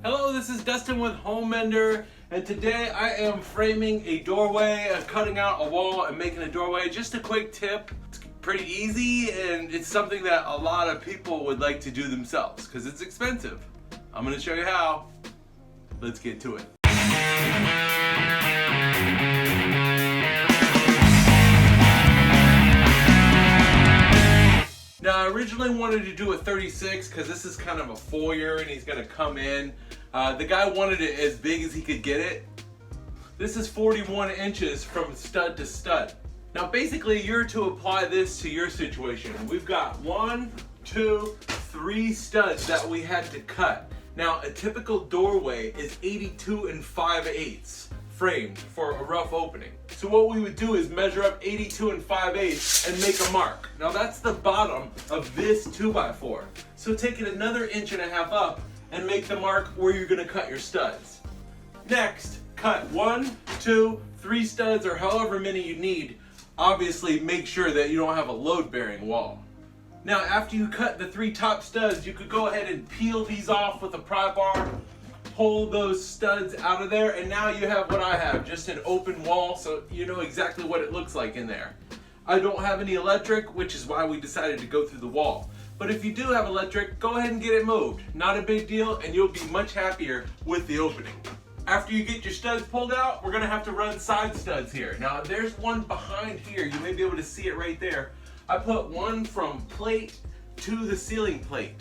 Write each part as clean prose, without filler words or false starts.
Hello, this is Dustin with Home Mender, and today I am framing a doorway, cutting out a wall and making a doorway. Just a quick tip. It's pretty easy, and it's something that a lot of people would like to do themselves because it's expensive. I'm going to show you how. Let's get to it. Now, I originally wanted to do a 36 because this is kind of a foyer and he's going to come in. The guy wanted it as big as he could get it. This is 41 inches from stud to stud. Now, basically, you're to apply this to your situation. We've got 1, 2, 3 studs that we had to cut. Now, a typical doorway is 82 5/8 framed for a rough opening. So what we would do is measure up 82 5/8 and make a mark. Now that's the bottom of this 2x4. So take it another 1.5 inches up and make the mark where you're gonna cut your studs. Next, cut 1, 2, 3 studs or however many you need. Obviously make sure that you don't have a load-bearing wall. Now after you cut the 3 top studs, you could go ahead and peel these off with a pry bar, pull those studs out of there, and now you have what I have, just an open wall, so you know exactly what it looks like in there. I don't have any electric, which is why we decided to go through the wall. But if you do have electric, go ahead and get it moved. Not a big deal, and you'll be much happier with the opening. After you get your studs pulled out, we're gonna have to run side studs here. Now there's one behind here, you may be able to see it right there. I put one from plate to the ceiling plate.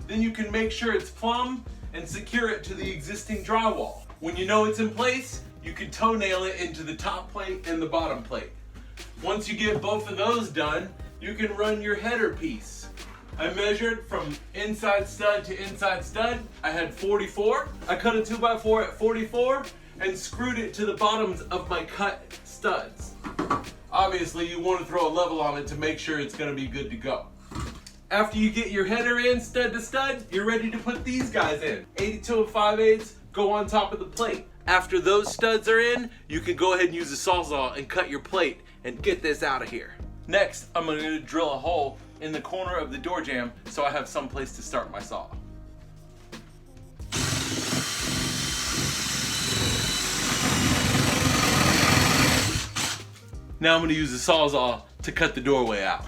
Then you can make sure it's plumb and secure it to the existing drywall. When you know it's in place, you can toenail it into the top plate and the bottom plate. Once you get both of those done, you can run your header piece. I measured from inside stud to inside stud. I had 44. I cut a 2x4 at 44 and screwed it to the bottoms of my cut studs. Obviously, you want to throw a level on it to make sure it's going to be good to go. After you get your header in stud to stud, you're ready to put these guys in. 82 5/8 go on top of the plate. After those studs are in, you can go ahead and use a sawzall and cut your plate and get this out of here. Next, I'm going to drill a hole in the corner of the door jamb so I have some place to start my saw. Now I'm going to use a sawzall to cut the doorway out.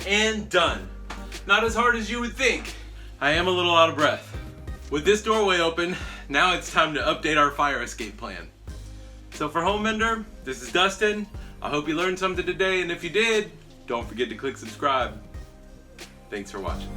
And done. Not as hard as you would think. I am a little out of breath. With this doorway open, now it's time to update our fire escape plan. So for Home Mender, this is Dustin. I hope you learned something today, and if you did, don't forget to click subscribe. Thanks for watching.